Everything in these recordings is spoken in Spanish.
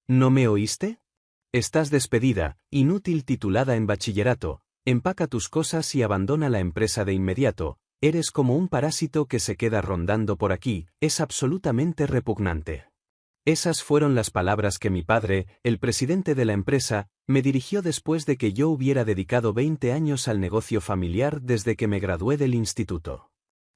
¿No me oíste? Estás despedida, inútil titulada en bachillerato, empaca tus cosas y abandona la empresa de inmediato, eres como un parásito que se queda rondando por aquí, es absolutamente repugnante. Esas fueron las palabras que mi padre, el presidente de la empresa, me dirigió después de que yo hubiera dedicado 20 años al negocio familiar desde que me gradué del instituto.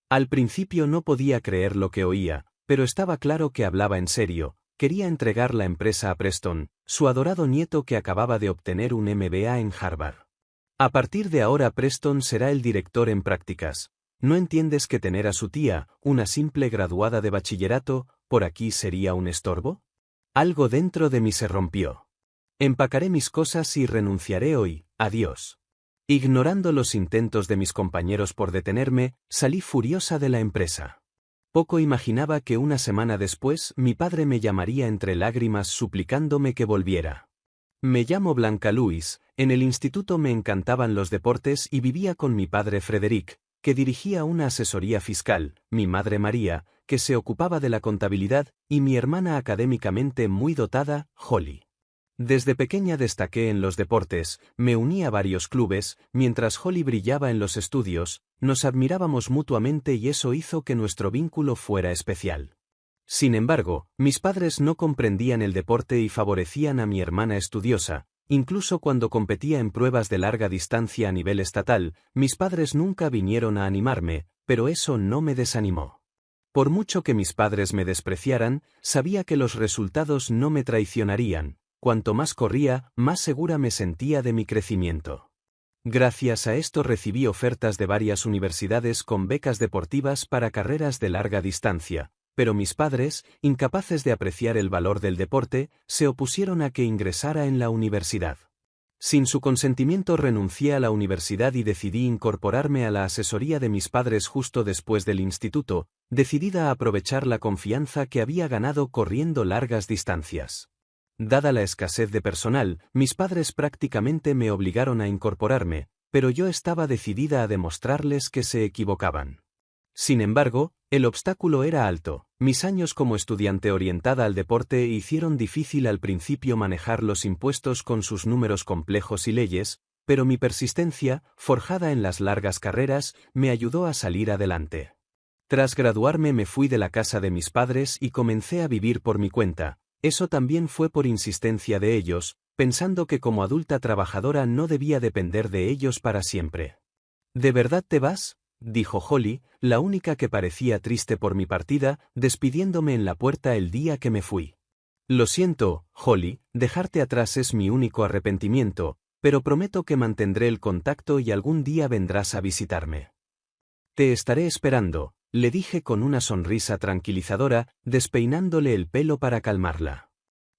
Al principio no podía creer lo que oía, pero estaba claro que hablaba en serio. Quería entregar la empresa a Preston, su adorado nieto que acababa de obtener un MBA en Harvard. A partir de ahora Preston será el director en prácticas. ¿No entiendes que tener a su tía, una simple graduada de bachillerato, por aquí sería un estorbo? Algo dentro de mí se rompió. Empacaré mis cosas y renunciaré hoy, adiós. Ignorando los intentos de mis compañeros por detenerme, salí furiosa de la empresa. Poco imaginaba que una semana después mi padre me llamaría entre lágrimas suplicándome que volviera. Me llamo Blanca Louise, en el instituto me encantaban los deportes y vivía con mi padre Frederick, que dirigía una asesoría fiscal, mi madre María, que se ocupaba de la contabilidad, y mi hermana académicamente muy dotada, Holly. Desde pequeña destaqué en los deportes, me uní a varios clubes, mientras Holly brillaba en los estudios, nos admirábamos mutuamente y eso hizo que nuestro vínculo fuera especial. Sin embargo, mis padres no comprendían el deporte y favorecían a mi hermana estudiosa, incluso cuando competía en pruebas de larga distancia a nivel estatal, mis padres nunca vinieron a animarme, pero eso no me desanimó. Por mucho que mis padres me despreciaran, sabía que los resultados no me traicionarían. Cuanto más corría, más segura me sentía de mi crecimiento. Gracias a esto recibí ofertas de varias universidades con becas deportivas para carreras de larga distancia, pero mis padres, incapaces de apreciar el valor del deporte, se opusieron a que ingresara en la universidad. Sin su consentimiento renuncié a la universidad y decidí incorporarme a la asesoría de mis padres justo después del instituto, decidida a aprovechar la confianza que había ganado corriendo largas distancias. Dada la escasez de personal, mis padres prácticamente me obligaron a incorporarme, pero yo estaba decidida a demostrarles que se equivocaban. Sin embargo, el obstáculo era alto. Mis años como estudiante orientada al deporte hicieron difícil al principio manejar los impuestos con sus números complejos y leyes, pero mi persistencia, forjada en las largas carreras, me ayudó a salir adelante. Tras graduarme me fui de la casa de mis padres y comencé a vivir por mi cuenta. Eso también fue por insistencia de ellos, pensando que como adulta trabajadora no debía depender de ellos para siempre. ¿De verdad te vas?, dijo Holly, la única que parecía triste por mi partida, despidiéndome en la puerta el día que me fui. Lo siento, Holly, dejarte atrás es mi único arrepentimiento, pero prometo que mantendré el contacto y algún día vendrás a visitarme. Te estaré esperando, le dije con una sonrisa tranquilizadora, despeinándole el pelo para calmarla.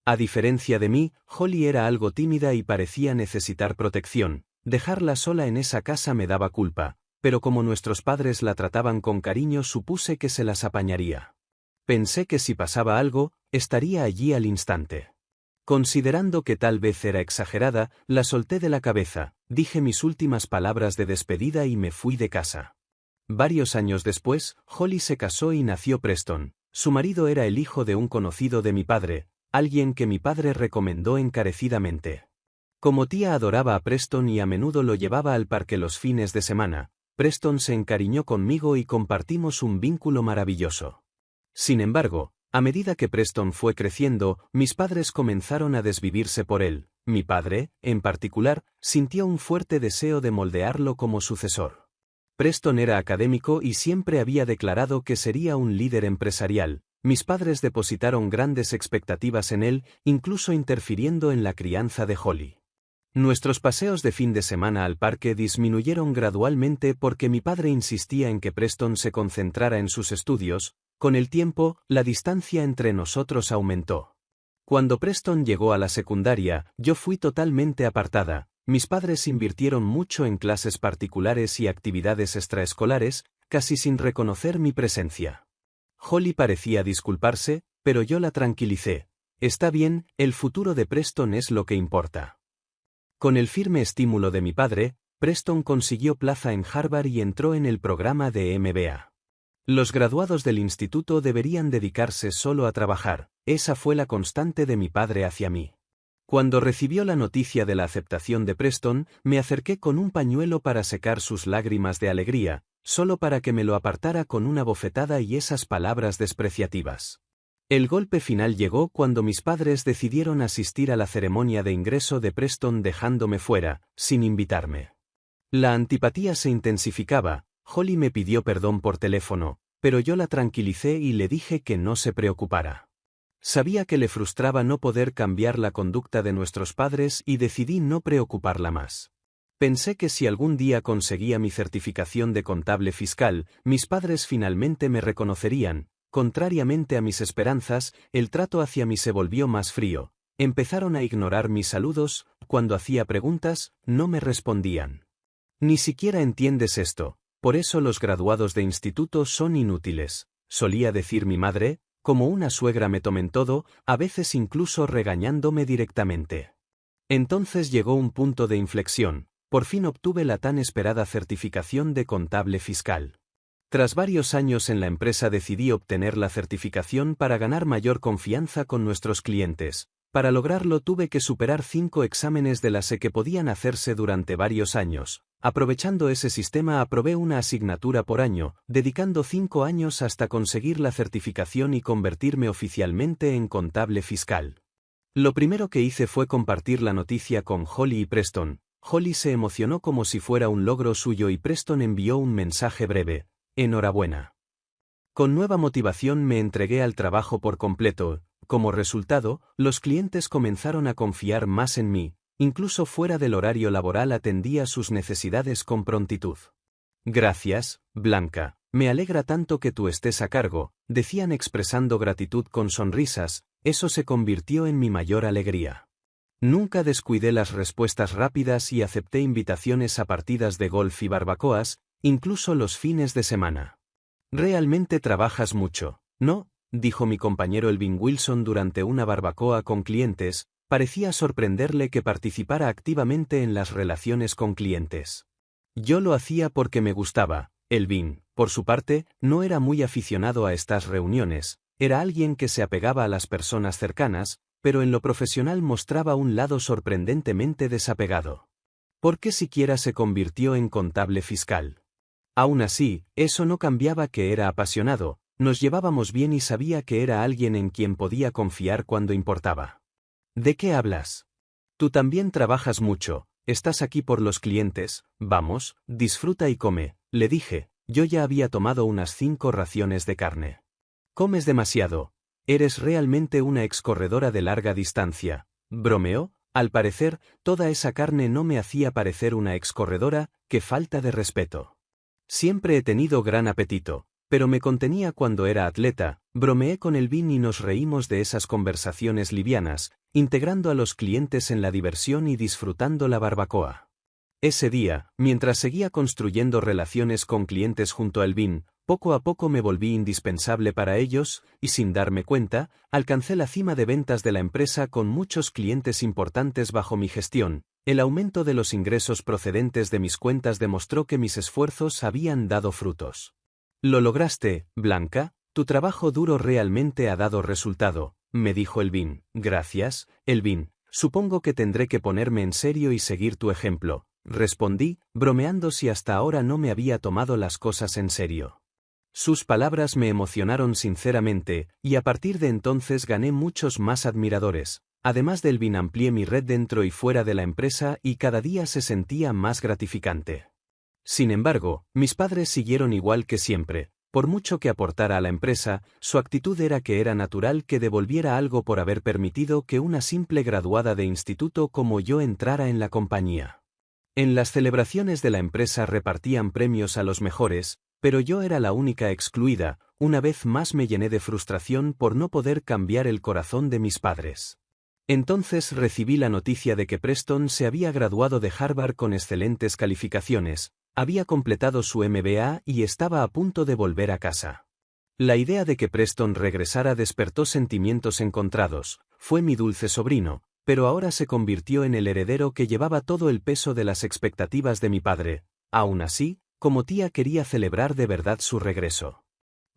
A diferencia de mí, Holly era algo tímida y parecía necesitar protección. Dejarla sola en esa casa me daba culpa, pero como nuestros padres la trataban con cariño supuse que se las apañaría. Pensé que si pasaba algo, estaría allí al instante. Considerando que tal vez era exagerada, la solté de la cabeza, dije mis últimas palabras de despedida y me fui de casa. Varios años después, Holly se casó y nació Preston. Su marido era el hijo de un conocido de mi padre, alguien que mi padre recomendó encarecidamente. Como tía adoraba a Preston y a menudo lo llevaba al parque los fines de semana, Preston se encariñó conmigo y compartimos un vínculo maravilloso. Sin embargo, a medida que Preston fue creciendo, mis padres comenzaron a desvivirse por él. Mi padre, en particular, sintió un fuerte deseo de moldearlo como sucesor. Preston era académico y siempre había declarado que sería un líder empresarial. Mis padres depositaron grandes expectativas en él, incluso interfiriendo en la crianza de Holly. Nuestros paseos de fin de semana al parque disminuyeron gradualmente porque mi padre insistía en que Preston se concentrara en sus estudios. Con el tiempo, la distancia entre nosotros aumentó. Cuando Preston llegó a la secundaria, yo fui totalmente apartada. Mis padres invirtieron mucho en clases particulares y actividades extraescolares, casi sin reconocer mi presencia. Holly parecía disculparse, pero yo la tranquilicé. Está bien, el futuro de Preston es lo que importa. Con el firme estímulo de mi padre, Preston consiguió plaza en Harvard y entró en el programa de MBA. Los graduados del instituto deberían dedicarse solo a trabajar, esa fue la constante de mi padre hacia mí. Cuando recibió la noticia de la aceptación de Preston, me acerqué con un pañuelo para secar sus lágrimas de alegría, solo para que me lo apartara con una bofetada y esas palabras despreciativas. El golpe final llegó cuando mis padres decidieron asistir a la ceremonia de ingreso de Preston dejándome fuera, sin invitarme. La antipatía se intensificaba. Holly me pidió perdón por teléfono, pero yo la tranquilicé y le dije que no se preocupara. Sabía que le frustraba no poder cambiar la conducta de nuestros padres y decidí no preocuparla más. Pensé que si algún día conseguía mi certificación de contable fiscal, mis padres finalmente me reconocerían. Contrariamente a mis esperanzas, el trato hacia mí se volvió más frío. Empezaron a ignorar mis saludos, cuando hacía preguntas, no me respondían. Ni siquiera entiendes esto, por eso los graduados de instituto son inútiles, solía decir mi madre, como una suegra me tomen todo, a veces incluso regañándome directamente. Entonces llegó un punto de inflexión, por fin obtuve la tan esperada certificación de contable fiscal. Tras varios años en la empresa decidí obtener la certificación para ganar mayor confianza con nuestros clientes. Para lograrlo tuve que superar 5 exámenes de la SE que podían hacerse durante varios años. Aprovechando ese sistema aprobé una asignatura por año, dedicando 5 años hasta conseguir la certificación y convertirme oficialmente en contable fiscal. Lo primero que hice fue compartir la noticia con Holly y Preston. Holly se emocionó como si fuera un logro suyo y Preston envió un mensaje breve. Enhorabuena. Con nueva motivación me entregué al trabajo por completo. Como resultado, los clientes comenzaron a confiar más en mí, incluso fuera del horario laboral atendía sus necesidades con prontitud. Gracias, Blanca, me alegra tanto que tú estés a cargo, decían expresando gratitud con sonrisas, eso se convirtió en mi mayor alegría. Nunca descuidé las respuestas rápidas y acepté invitaciones a partidas de golf y barbacoas, incluso los fines de semana. Realmente trabajas mucho, ¿no? Dijo mi compañero Elvin Wilson durante una barbacoa con clientes, parecía sorprenderle que participara activamente en las relaciones con clientes. Yo lo hacía porque me gustaba. Elvin, por su parte, no era muy aficionado a estas reuniones, era alguien que se apegaba a las personas cercanas, pero en lo profesional mostraba un lado sorprendentemente desapegado. ¿Por qué siquiera se convirtió en contable fiscal? Aún así, eso no cambiaba que era apasionado, nos llevábamos bien y sabía que era alguien en quien podía confiar cuando importaba. ¿De qué hablas? Tú también trabajas mucho, estás aquí por los clientes, vamos, disfruta y come, le dije, yo ya había tomado unas 5 raciones de carne. Comes demasiado, eres realmente una excorredora de larga distancia, bromeó, al parecer, toda esa carne no me hacía parecer una excorredora, qué falta de respeto. Siempre he tenido gran apetito, pero me contenía cuando era atleta, bromeé con Elvin y nos reímos de esas conversaciones livianas, integrando a los clientes en la diversión y disfrutando la barbacoa. Ese día, mientras seguía construyendo relaciones con clientes junto a Elvin, poco a poco me volví indispensable para ellos, y sin darme cuenta, alcancé la cima de ventas de la empresa con muchos clientes importantes bajo mi gestión. El aumento de los ingresos procedentes de mis cuentas demostró que mis esfuerzos habían dado frutos. Lo lograste, Blanca, tu trabajo duro realmente ha dado resultado, me dijo Elvin. Gracias, Elvin, supongo que tendré que ponerme en serio y seguir tu ejemplo, respondí, bromeando si hasta ahora no me había tomado las cosas en serio. Sus palabras me emocionaron sinceramente, y a partir de entonces gané muchos más admiradores. Además de Elvin amplié mi red dentro y fuera de la empresa y cada día se sentía más gratificante. Sin embargo, mis padres siguieron igual que siempre. Por mucho que aportara a la empresa, su actitud era que era natural que devolviera algo por haber permitido que una simple graduada de instituto como yo entrara en la compañía. En las celebraciones de la empresa repartían premios a los mejores, pero yo era la única excluida. Una vez más me llené de frustración por no poder cambiar el corazón de mis padres. Entonces recibí la noticia de que Preston se había graduado de Harvard con excelentes calificaciones, había completado su MBA y estaba a punto de volver a casa. La idea de que Preston regresara despertó sentimientos encontrados, fue mi dulce sobrino, pero ahora se convirtió en el heredero que llevaba todo el peso de las expectativas de mi padre. Aún así, como tía quería celebrar de verdad su regreso.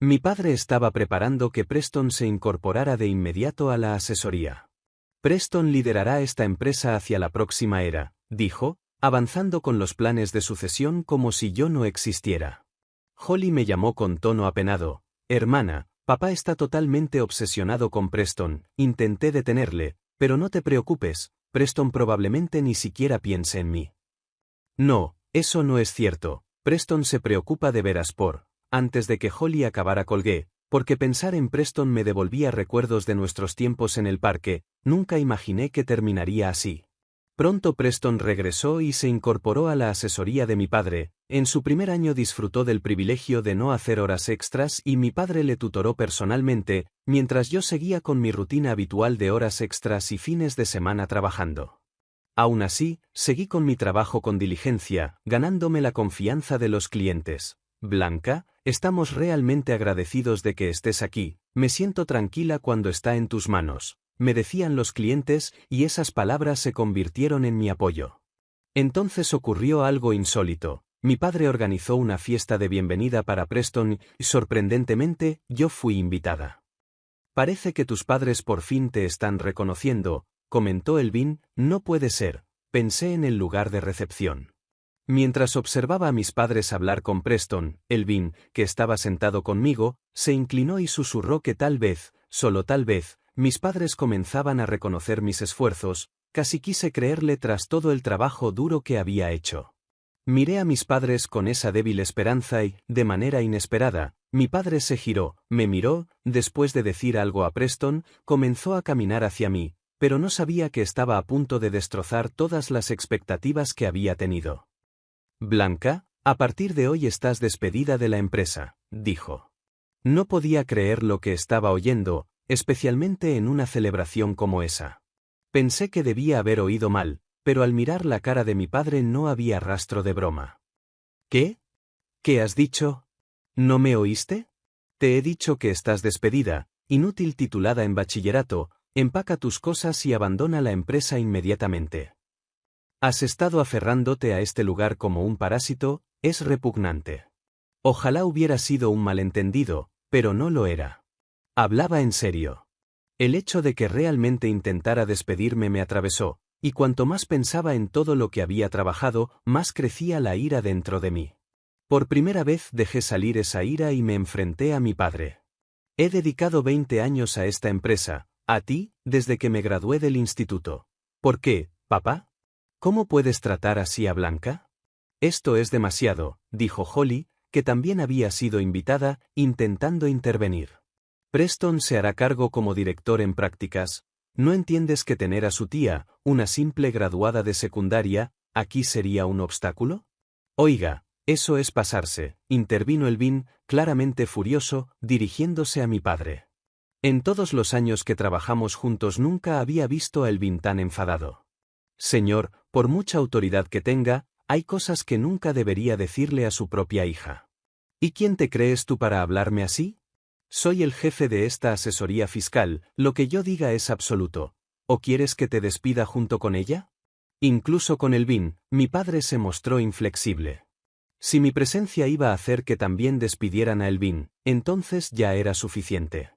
Mi padre estaba preparando que Preston se incorporara de inmediato a la asesoría. Preston liderará esta empresa hacia la próxima era, dijo, avanzando con los planes de sucesión como si yo no existiera. Holly me llamó con tono apenado. Hermana, papá está totalmente obsesionado con Preston. Intenté detenerle, pero no te preocupes, Preston probablemente ni siquiera piense en mí. No, eso no es cierto. Preston se preocupa de veras por. Antes de que Holly acabara colgué, porque pensar en Preston me devolvía recuerdos de nuestros tiempos en el parque. Nunca imaginé que terminaría así. Pronto Preston regresó y se incorporó a la asesoría de mi padre. En su primer año disfrutó del privilegio de no hacer horas extras y mi padre le tutoró personalmente, mientras yo seguía con mi rutina habitual de horas extras y fines de semana trabajando. Aún así, seguí con mi trabajo con diligencia, ganándome la confianza de los clientes. Blanca, estamos realmente agradecidos de que estés aquí. Me siento tranquila cuando está en tus manos, me decían los clientes, y esas palabras se convirtieron en mi apoyo. Entonces ocurrió algo insólito. Mi padre organizó una fiesta de bienvenida para Preston y, sorprendentemente, yo fui invitada. Parece que tus padres por fin te están reconociendo, comentó Elvin. No puede ser, pensé en el lugar de recepción. Mientras observaba a mis padres hablar con Preston, Elvin, que estaba sentado conmigo, se inclinó y susurró que tal vez, solo tal vez, mis padres comenzaban a reconocer mis esfuerzos. Casi quise creerle tras todo el trabajo duro que había hecho. Miré a mis padres con esa débil esperanza y, de manera inesperada, mi padre se giró, me miró, después de decir algo a Preston, comenzó a caminar hacia mí, pero no sabía que estaba a punto de destrozar todas las expectativas que había tenido. Blanca, a partir de hoy estás despedida de la empresa, dijo. No podía creer lo que estaba oyendo, especialmente en una celebración como esa. Pensé que debía haber oído mal, pero al mirar la cara de mi padre no había rastro de broma. ¿Qué? ¿Qué has dicho? ¿No me oíste? Te he dicho que estás despedida, inútil titulada en bachillerato, empaca tus cosas y abandona la empresa inmediatamente. Has estado aferrándote a este lugar como un parásito, es repugnante. Ojalá hubiera sido un malentendido, pero no lo era. Hablaba en serio. El hecho de que realmente intentara despedirme me atravesó, y cuanto más pensaba en todo lo que había trabajado, más crecía la ira dentro de mí. Por primera vez dejé salir esa ira y me enfrenté a mi padre. He dedicado 20 años a esta empresa, a ti, desde que me gradué del instituto. ¿Por qué, papá? ¿Cómo puedes tratar así a Blanca? Esto es demasiado, dijo Holly, que también había sido invitada, intentando intervenir. Preston se hará cargo como director en prácticas. ¿No entiendes que tener a su tía, una simple graduada de secundaria, aquí sería un obstáculo? Oiga, eso es pasarse, intervino Elvin, claramente furioso, dirigiéndose a mi padre. En todos los años que trabajamos juntos nunca había visto a Elvin tan enfadado. Señor, por mucha autoridad que tenga, hay cosas que nunca debería decirle a su propia hija. ¿Y quién te crees tú para hablarme así? Soy el jefe de esta asesoría fiscal, lo que yo diga es absoluto. ¿O quieres que te despida junto con ella? Incluso con Elvin, mi padre se mostró inflexible. Si mi presencia iba a hacer que también despidieran a Elvin, entonces ya era suficiente.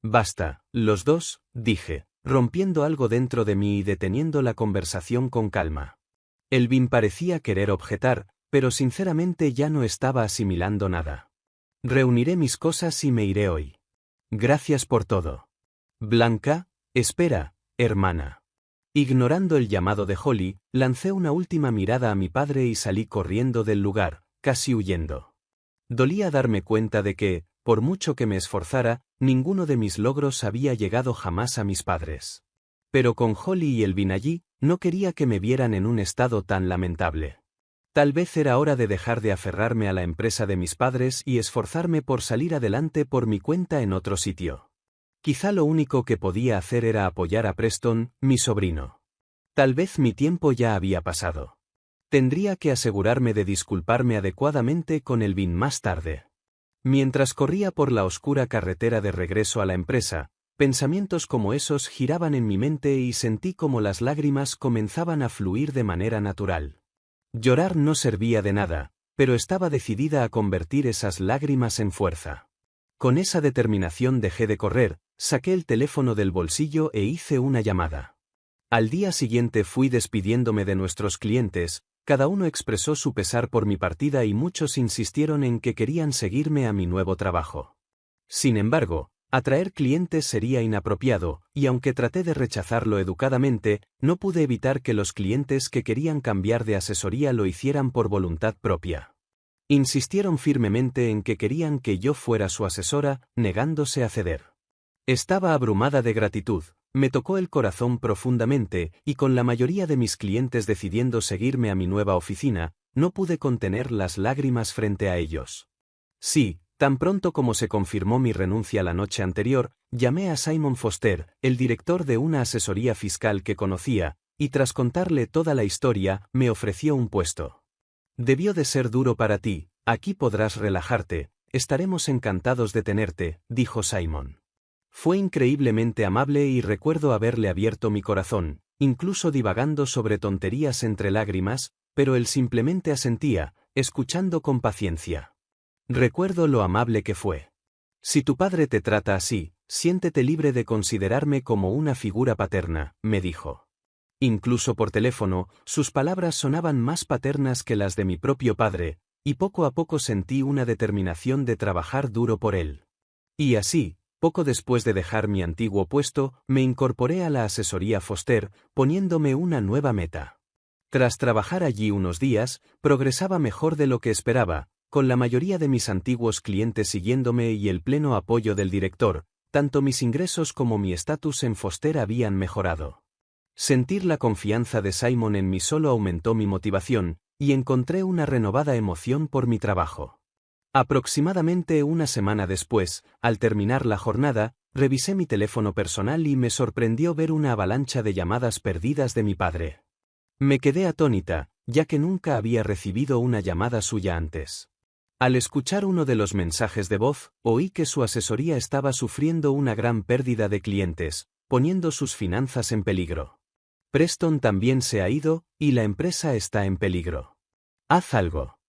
Basta, los dos, dije, rompiendo algo dentro de mí y deteniendo la conversación con calma. Elvin parecía querer objetar, pero sinceramente ya no estaba asimilando nada. Reuniré mis cosas y me iré hoy. Gracias por todo. Blanca, espera, hermana. Ignorando el llamado de Holly, lancé una última mirada a mi padre y salí corriendo del lugar, casi huyendo. Dolía darme cuenta de que, por mucho que me esforzara, ninguno de mis logros había llegado jamás a mis padres. Pero con Holly y Elvin allí, no quería que me vieran en un estado tan lamentable. Tal vez era hora de dejar de aferrarme a la empresa de mis padres y esforzarme por salir adelante por mi cuenta en otro sitio. Quizá lo único que podía hacer era apoyar a Preston, mi sobrino. Tal vez mi tiempo ya había pasado. Tendría que asegurarme de disculparme adecuadamente con Elvin más tarde. Mientras corría por la oscura carretera de regreso a la empresa, pensamientos como esos giraban en mi mente y sentí como las lágrimas comenzaban a fluir de manera natural. Llorar no servía de nada, pero estaba decidida a convertir esas lágrimas en fuerza. Con esa determinación dejé de correr, saqué el teléfono del bolsillo e hice una llamada. Al día siguiente fui despidiéndome de nuestros clientes, cada uno expresó su pesar por mi partida y muchos insistieron en que querían seguirme a mi nuevo trabajo. Sin embargo, atraer clientes sería inapropiado, y aunque traté de rechazarlo educadamente, no pude evitar que los clientes que querían cambiar de asesoría lo hicieran por voluntad propia. Insistieron firmemente en que querían que yo fuera su asesora, negándose a ceder. Estaba abrumada de gratitud, me tocó el corazón profundamente, y con la mayoría de mis clientes decidiendo seguirme a mi nueva oficina, no pude contener las lágrimas frente a ellos. Sí, tan pronto como se confirmó mi renuncia la noche anterior, llamé a Simon Foster, el director de una asesoría fiscal que conocía, y tras contarle toda la historia, me ofreció un puesto. Debió de ser duro para ti, aquí podrás relajarte, estaremos encantados de tenerte, dijo Simon. Fue increíblemente amable y recuerdo haberle abierto mi corazón, incluso divagando sobre tonterías entre lágrimas, pero él simplemente asentía, escuchando con paciencia. Recuerdo lo amable que fue. Si tu padre te trata así, siéntete libre de considerarme como una figura paterna, me dijo. Incluso por teléfono, sus palabras sonaban más paternas que las de mi propio padre, y poco a poco sentí una determinación de trabajar duro por él. Y así, poco después de dejar mi antiguo puesto, me incorporé a la asesoría Foster, poniéndome una nueva meta. Tras trabajar allí unos días, progresaba mejor de lo que esperaba, con la mayoría de mis antiguos clientes siguiéndome y el pleno apoyo del director, tanto mis ingresos como mi estatus en Foster habían mejorado. Sentir la confianza de Simon en mí solo aumentó mi motivación, y encontré una renovada emoción por mi trabajo. Aproximadamente una semana después, al terminar la jornada, revisé mi teléfono personal y me sorprendió ver una avalancha de llamadas perdidas de mi padre. Me quedé atónita, ya que nunca había recibido una llamada suya antes. Al escuchar uno de los mensajes de voz, oí que su asesoría estaba sufriendo una gran pérdida de clientes, poniendo sus finanzas en peligro. Preston también se ha ido, y la empresa está en peligro. Haz algo.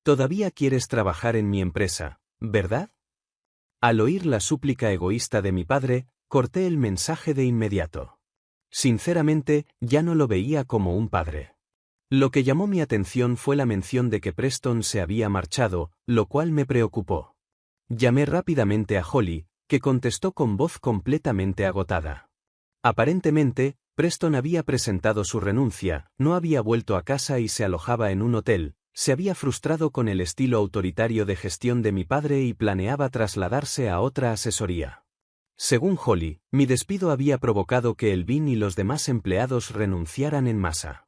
Todavía quieres trabajar en mi empresa, ¿verdad? Al oír la súplica egoísta de mi padre, corté el mensaje de inmediato. Sinceramente, ya no lo veía como un padre. Lo que llamó mi atención fue la mención de que Preston se había marchado, lo cual me preocupó. Llamé rápidamente a Holly, que contestó con voz completamente agotada. Aparentemente, Preston había presentado su renuncia, no había vuelto a casa y se alojaba en un hotel, se había frustrado con el estilo autoritario de gestión de mi padre y planeaba trasladarse a otra asesoría. Según Holly, mi despido había provocado que Elvin y los demás empleados renunciaran en masa.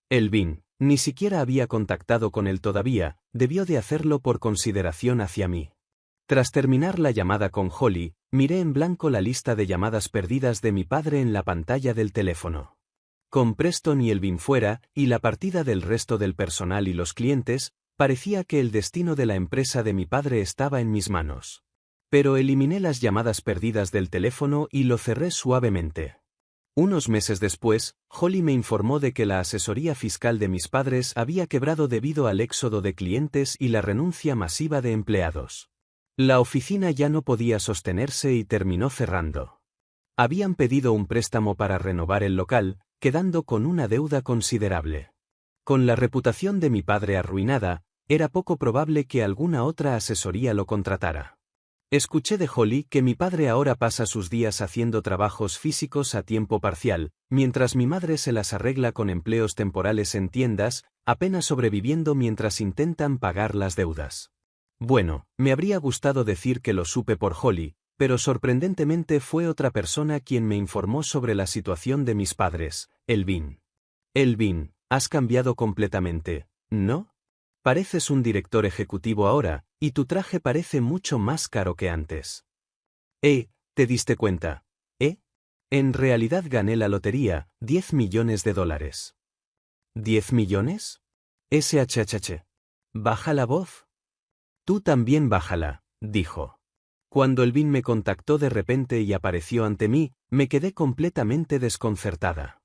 Elvin, ni siquiera había contactado con él todavía, debió de hacerlo por consideración hacia mí. Tras terminar la llamada con Holly, miré en blanco la lista de llamadas perdidas de mi padre en la pantalla del teléfono. Con Preston y Elvin fuera, y la partida del resto del personal y los clientes, parecía que el destino de la empresa de mi padre estaba en mis manos. Pero eliminé las llamadas perdidas del teléfono y lo cerré suavemente. Unos meses después, Holly me informó de que la asesoría fiscal de mis padres había quebrado debido al éxodo de clientes y la renuncia masiva de empleados. La oficina ya no podía sostenerse y terminó cerrando. Habían pedido un préstamo para renovar el local, quedando con una deuda considerable. Con la reputación de mi padre arruinada, era poco probable que alguna otra asesoría lo contratara. Escuché de Holly que mi padre ahora pasa sus días haciendo trabajos físicos a tiempo parcial, mientras mi madre se las arregla con empleos temporales en tiendas, apenas sobreviviendo mientras intentan pagar las deudas. Bueno, me habría gustado decir que lo supe por Holly, pero sorprendentemente fue otra persona quien me informó sobre la situación de mis padres, Elvin. Elvin, has cambiado completamente, ¿no? Pareces un director ejecutivo ahora, y tu traje parece mucho más caro que antes. ¿Te diste cuenta? En realidad gané la lotería, $10 millones. ¿10 millones? SHHH. Baja la voz. Tú también bájala, dijo. Cuando Elvin me contactó de repente y apareció ante mí, me quedé completamente desconcertada.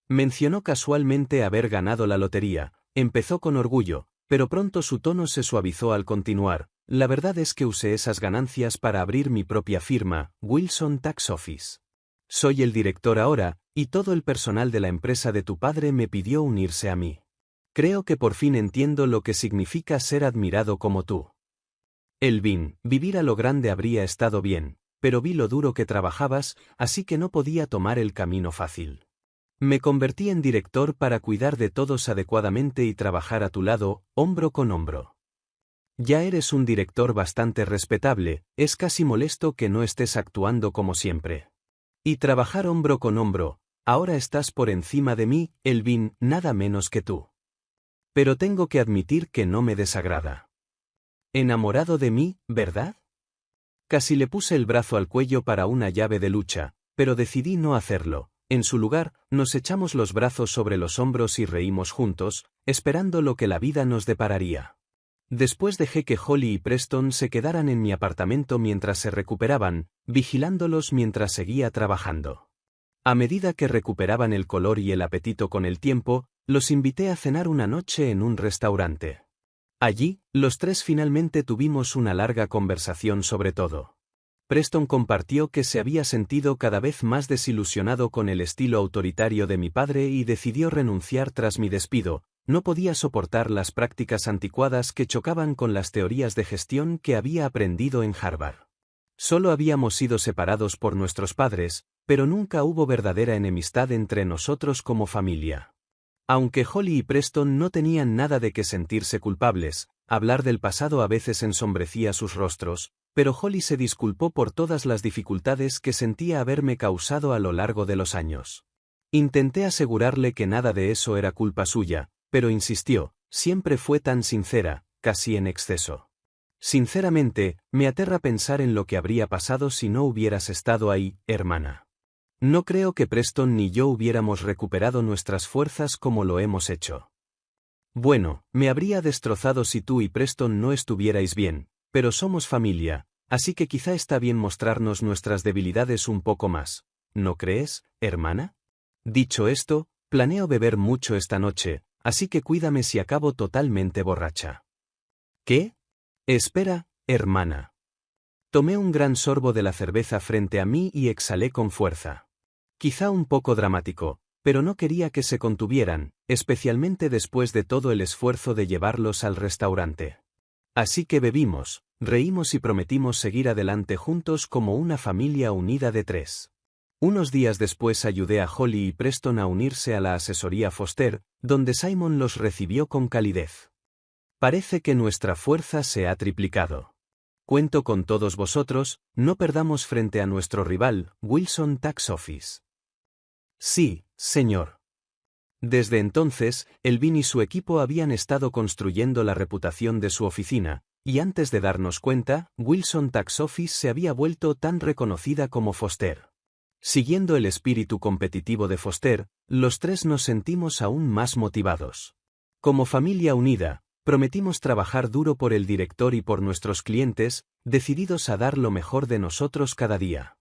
Mencionó casualmente haber ganado la lotería, empezó con orgullo, pero pronto su tono se suavizó al continuar, La verdad es que usé esas ganancias para abrir mi propia firma, Wilson Tax Office. Soy el director ahora, y todo el personal de la empresa de tu padre me pidió unirse a mí. Creo que por fin entiendo lo que significa ser admirado como tú. Elvin, vivir a lo grande habría estado bien, pero vi lo duro que trabajabas, así que no podía tomar el camino fácil. Me convertí en director para cuidar de todos adecuadamente y trabajar a tu lado, hombro con hombro. Ya eres un director bastante respetable, es casi molesto que no estés actuando como siempre. Y trabajar hombro con hombro, ahora estás por encima de mí, Elvin, nada menos que tú. Pero tengo que admitir que no me desagrada. Enamorado de mí, ¿verdad? Casi le puse el brazo al cuello para una llave de lucha, pero decidí no hacerlo. En su lugar, nos echamos los brazos sobre los hombros y reímos juntos, esperando lo que la vida nos depararía. Después dejé que Holly y Preston se quedaran en mi apartamento mientras se recuperaban, vigilándolos mientras seguía trabajando. A medida que recuperaban el color y el apetito con el tiempo, los invité a cenar una noche en un restaurante. Allí, los tres finalmente tuvimos una larga conversación sobre todo. Preston compartió que se había sentido cada vez más desilusionado con el estilo autoritario de mi padre y decidió renunciar tras mi despido. No podía soportar las prácticas anticuadas que chocaban con las teorías de gestión que había aprendido en Harvard. Solo habíamos sido separados por nuestros padres, pero nunca hubo verdadera enemistad entre nosotros como familia. Aunque Holly y Preston no tenían nada de qué sentirse culpables, hablar del pasado a veces ensombrecía sus rostros, pero Holly se disculpó por todas las dificultades que sentía haberme causado a lo largo de los años. Intenté asegurarle que nada de eso era culpa suya, pero insistió, siempre fue tan sincera, casi en exceso. Sinceramente, me aterra pensar en lo que habría pasado si no hubieras estado ahí, hermana. No creo que Preston ni yo hubiéramos recuperado nuestras fuerzas como lo hemos hecho. Bueno, me habría destrozado si tú y Preston no estuvierais bien, pero somos familia, así que quizá está bien mostrarnos nuestras debilidades un poco más, ¿no crees, hermana? Dicho esto, planeo beber mucho esta noche, así que cuídame si acabo totalmente borracha. ¿Qué? Espera, hermana. Tomé un gran sorbo de la cerveza frente a mí y exhalé con fuerza. Quizá un poco dramático, pero no quería que se contuvieran, especialmente después de todo el esfuerzo de llevarlos al restaurante. Así que bebimos, reímos y prometimos seguir adelante juntos como una familia unida de tres. Unos días después ayudé a Holly y Preston a unirse a la asesoría Foster, donde Simon los recibió con calidez. Parece que nuestra fuerza se ha triplicado. Cuento con todos vosotros, no perdamos frente a nuestro rival, Wilson Tax Office. Sí, señor. Desde entonces, Elvin y su equipo habían estado construyendo la reputación de su oficina, y antes de darnos cuenta, Wilson Tax Office se había vuelto tan reconocida como Foster. Siguiendo el espíritu competitivo de Foster, los tres nos sentimos aún más motivados. Como familia unida, prometimos trabajar duro por el director y por nuestros clientes, decididos a dar lo mejor de nosotros cada día.